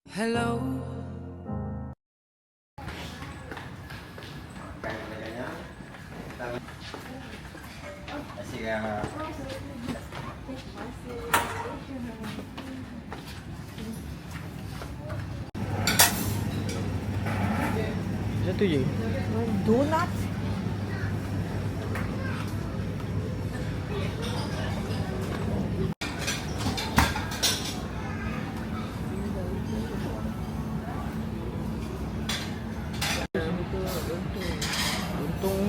Hello. Satu je. Donat. Untung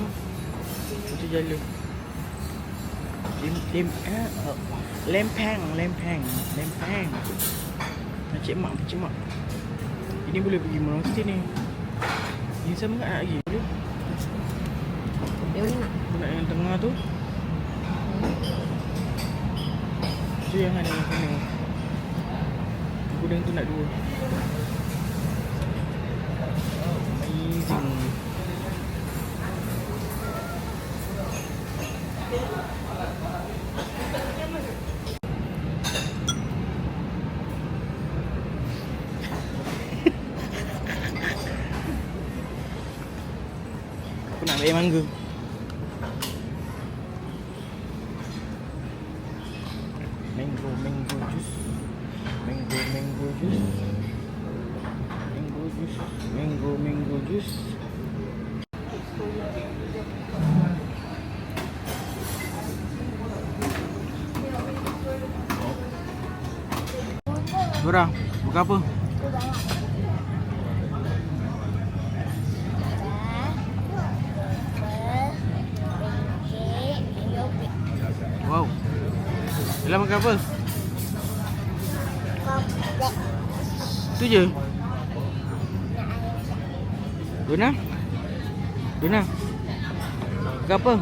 macam jala. Lempeng. Pakcik mak. Ini boleh pergi Merauke ni. Ini sama tak nak lagi? Boleh. Yang mana nak? Nak yang tengah tu. Tu yang ada yang sana. Gudang tu nak dua. Amazing. Aku nak air mangga. Mango juice. Mango juice. Dora, buka apa? Wow. Dalam makan apa? Tu je. Dona? Buka apa?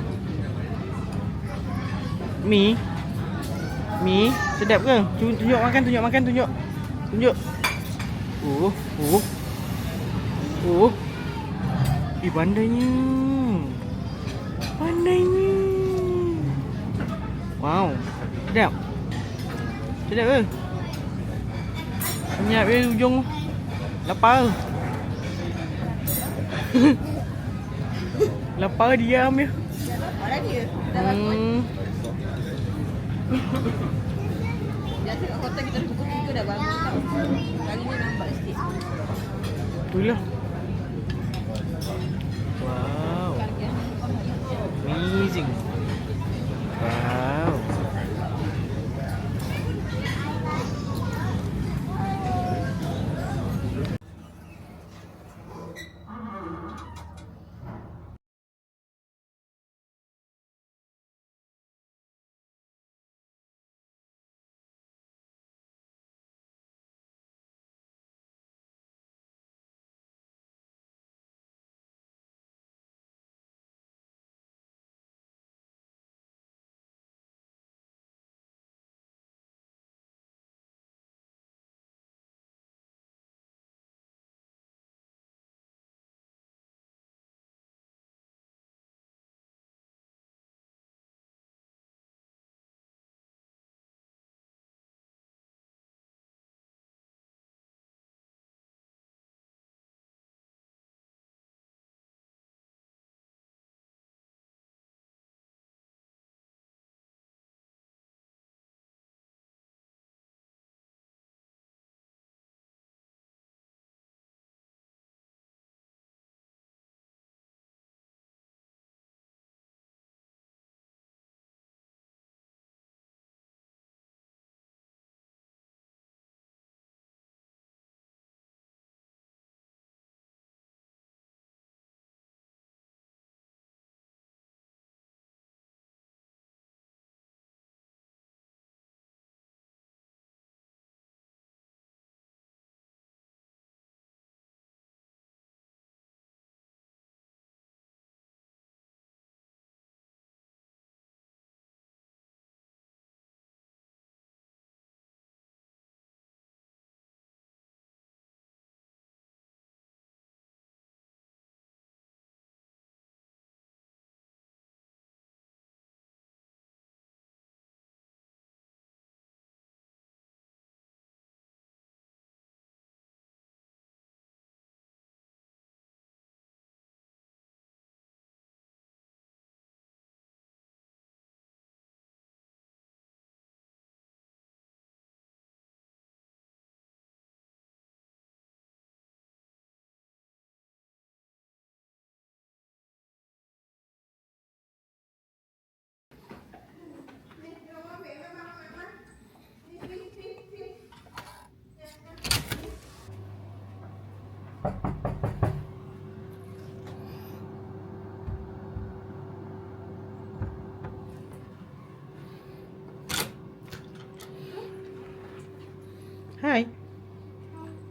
Mi? Sedap ke? Tunjuk makan. Tunjuk. Pandainya. Wow. Sedap ke? Senyap je ujung. Lapar. Lapar diam je. Ada dia. Dalam biasa kat hotel kita pukul 3 dah bangun tau. Kali ni lambat sikit. Itulah. Wow. Amazing. Wow.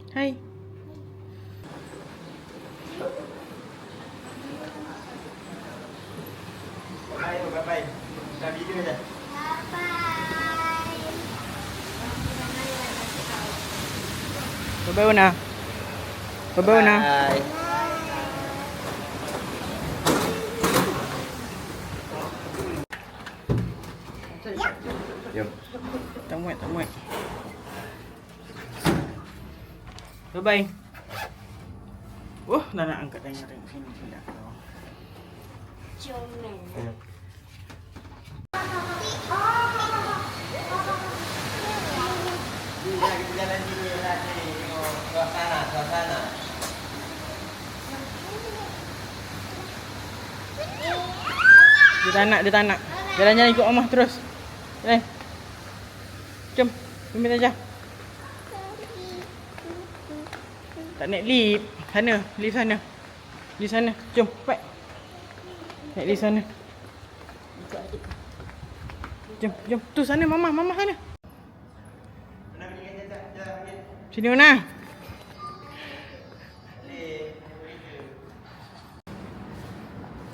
Hai. Bye. Dah video je. Bye Una. Bye Una. Jom. Tak muat. Bye. Oh, dah nak angkat tengok sini sekejap. Jom. Kita jalan sini lah ni. Tengok suasana. Dia tak nak. Jalan-jalan ikut Omah terus. Jalan. Jom, pimpin saja. Tak naik lift. Lift sana. Jom, cepat. Naik lift sana. Jom. Tu sana mama sana. Sini Una.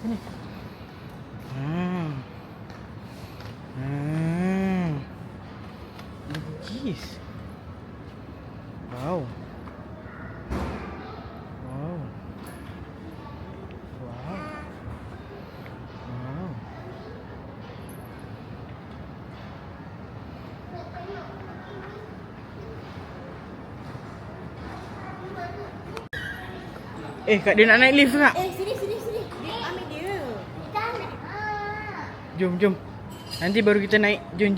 Sini. Bugis. Wow. Kak dia nak naik lift tak? Sini. Dia ambil dia. Tak nak. Jom. Nanti baru kita naik. Jom.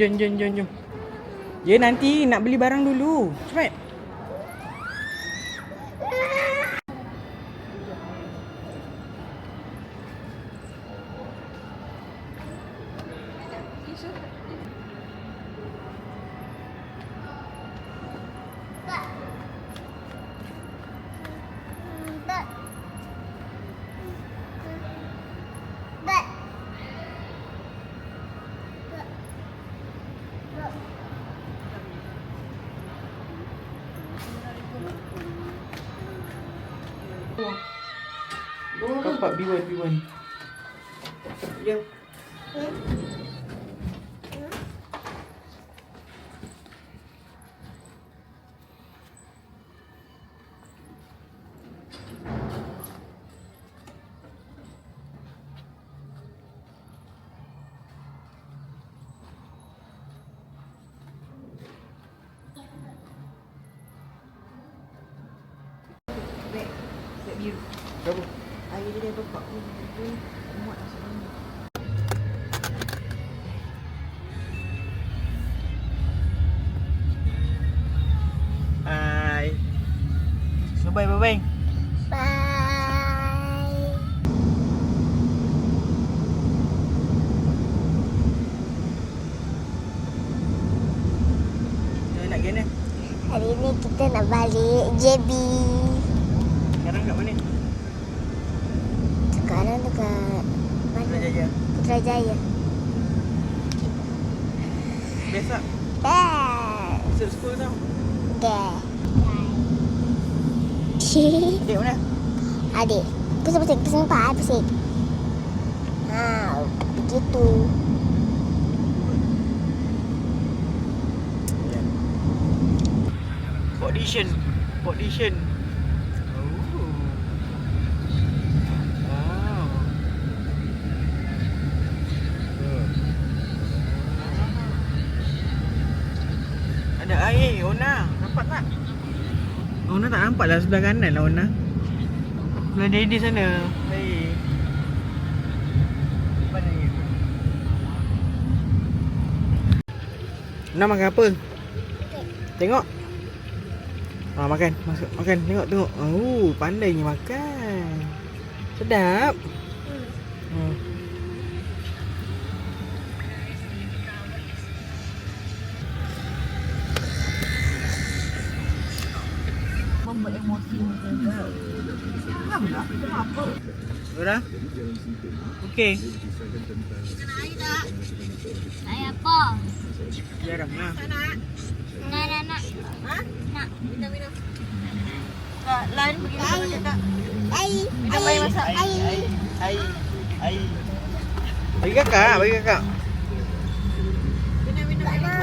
Dia nanti nak beli barang dulu. Cepat. Kapak B1. Jom. Beg biru. Berapa? Air dia dah buka ni. Muat masuk dalam. Hai. Bye. Bye. Nak ke mana? Hari ni kita nak balik JB. Sekarang kat mana? Sekarang dekat mana? Putrajaya. Putrajaya. Besok Dah. masuk sekolah tau. Dah. Adik mana? Adik. Pusing. Pusing. Begitu. Audition. Oh. Wow. Ada air, Ona. Nampak tak? Ona tak nampak lah sebelah kanan lah Ona. Sebelah Daddy sana. Air. Mana air? Ona makan apa? Tengok. Makan. Tengok. Oh, pandainya makan. Sedap. Membuat emosi juga. Faham tak? Kita apa? Udah? Okey. Saya apa? Jarang lah. Nak. Ha? Nak. Minum. Kak Lan pergi sama cakap. Ai. Minum air masak. Ai. Bagi kakak, bagi kakak. Minum air.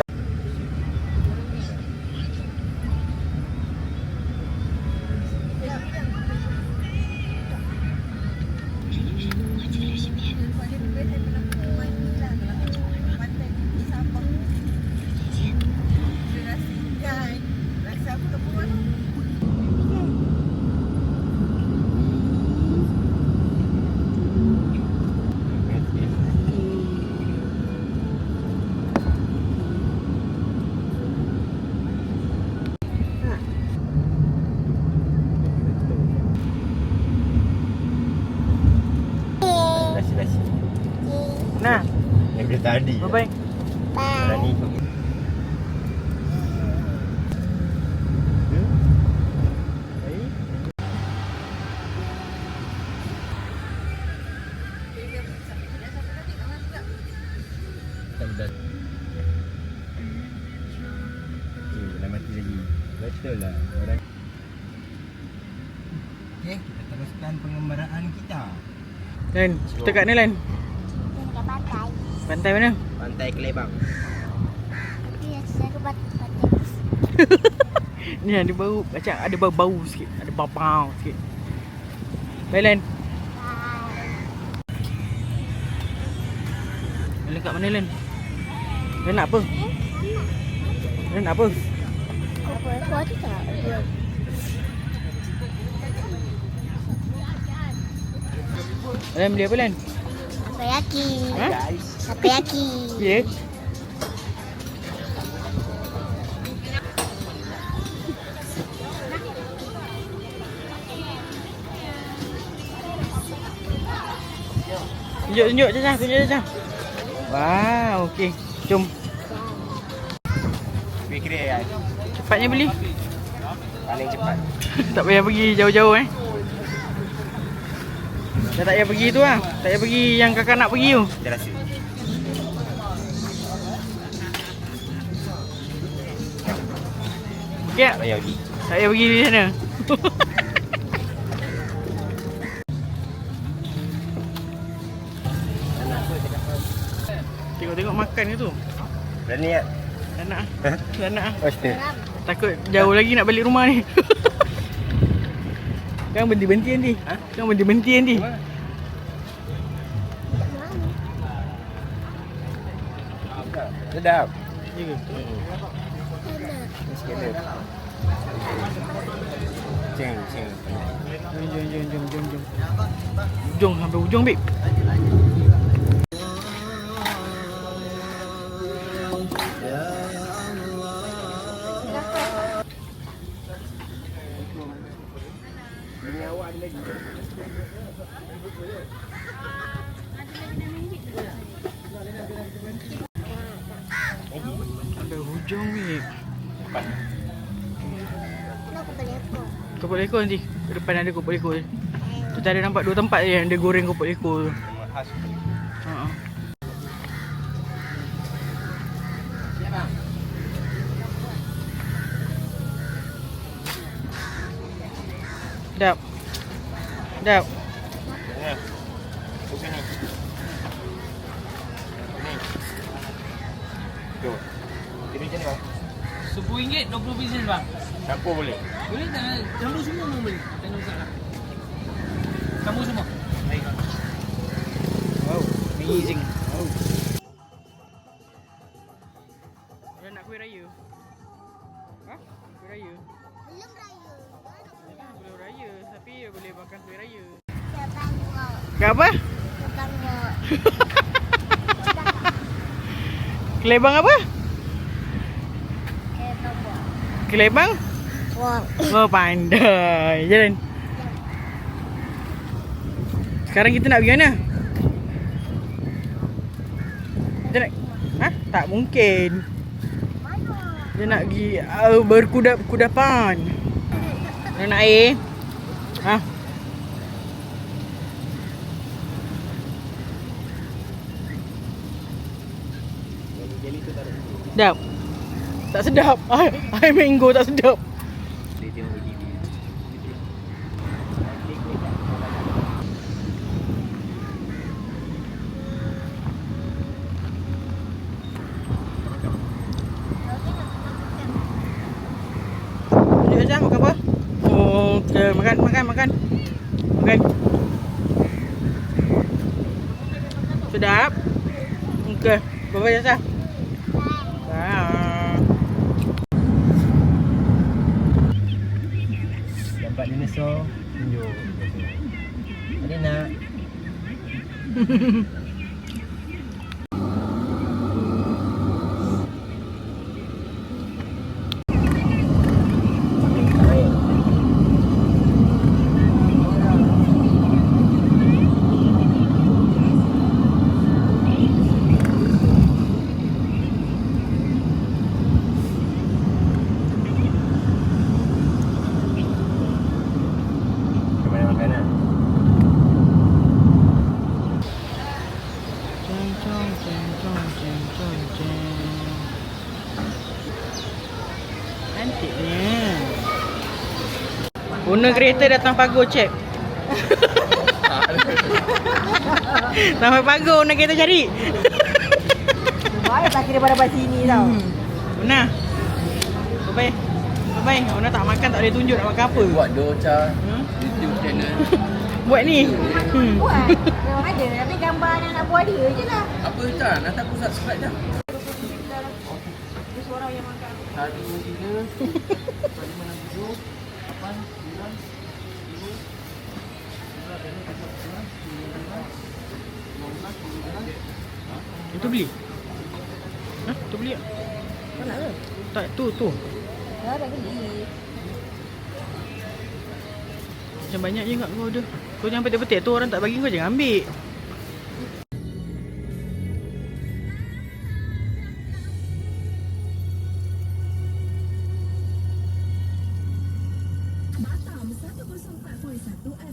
Nasi. Nah, Yang dia tadi. bye-bye. Dah Bye. ni. Dah mati lagi. Betul lah. Orang. Okey, kita teruskan pengembaraan kita. Len, kita kat ni Len. Kita dekat pantai. Pantai mana? Pantai Kelebang. Tapi saya ke pantai. Ni ada bau, macam ada bau-bau sikit. Ada bau-bau sikit. Bye Len. Bye. Len kat mana Len? Len nak apa? Len nak apa? Apa? Kau ada tak? Len beli apa Len? Takoyaki. Ha? Takoyaki. Ya? Tunjuk Caca. Wow, okey. Jom. Fikir ya. Cepatnya beli. Paling cepat. Tak payah pergi jauh-jauh Dah tak payah pergi tu lah. Tak payah pergi yang kakak nak pergi tu. Dia rasa. Okey tak? Payah pergi. Tak payah pergi di sana. Tengok-tengok makan ke tu. Berani tak? Tak nak ah. Tak nak ah. Oh, betul. Takut jauh lagi nak balik rumah ni. Kan berhenti-berhenti nanti. Ha? Kan berhenti-berhenti nanti. Sedap. Ya ke? Ni sikit dia. Ceng. Jom. Jom sampai hujung babe. Sampai hujung babe. Nak aku beli apa? Kopok lekor nanti. Ke depan ada kopok lekor. Kita ada nampak dua tempat je yang dia goreng kopok lekor tu. Nama khas. Ha. Sedap. Sedap. Ya. Ke sini. Ni. Jom. Kira macam ni bang. RM10, 20 pieces bang. Campur boleh. Boleh tak? Campur semua pun boleh. Tak ada masalah. Campur semua. Baik. Wow, amazing. Wow. Dah nak kuih raya? Ha? Kuih raya? Belum raya. Belum raya, tapi boleh makan kuih raya. Saya bangkok. Ke apa? Saya bangkok. Kelebang apa? Saya bangkok. Kelebang? Wong. Oh, pandai. Jalan. Sekarang kita nak pergi mana? Kita nak... Ha? Tak mungkin. Mana? Dia nak pergi berkudapan. Dia nak air. Ha? Jeli tu taruh. Sedap. Tak sedap. Air mango tak sedap. Dia tengok video. Sedap. Okey. Bye-bye Jasa. Bye. Nampak dinosaur. Tunjuk. Ada nak. Kemana makanan? Ceng cong ceng cong ceng cong ceng. Cantiknya. Owner kereta datang pagar cek. Sampai pagar owner kereta cari. Baik tak kira pada sini tau. Owner. Bye-bye. Bye-bye. Owner tak makan, tak boleh tunjuk nak makan apa. Buat doca. Hmm? YouTube channel. Buat ni. Buat. Memang ada. Tapi gambar yang nak buat dia je lah. Apa Uca? Nanti aku subscribe dah. Dia seorang yang makan. 1, 2, 3, 4, 5, 6, 7, 8, 9, Itu beli? Hah? Itu beli tak? Kau nak ke? Tak, tu. Dah beli. Macam banyak je kat kau order. Kau jangan petik-petik tu, orang tak bagi kau jangan ambil. Batam 104.1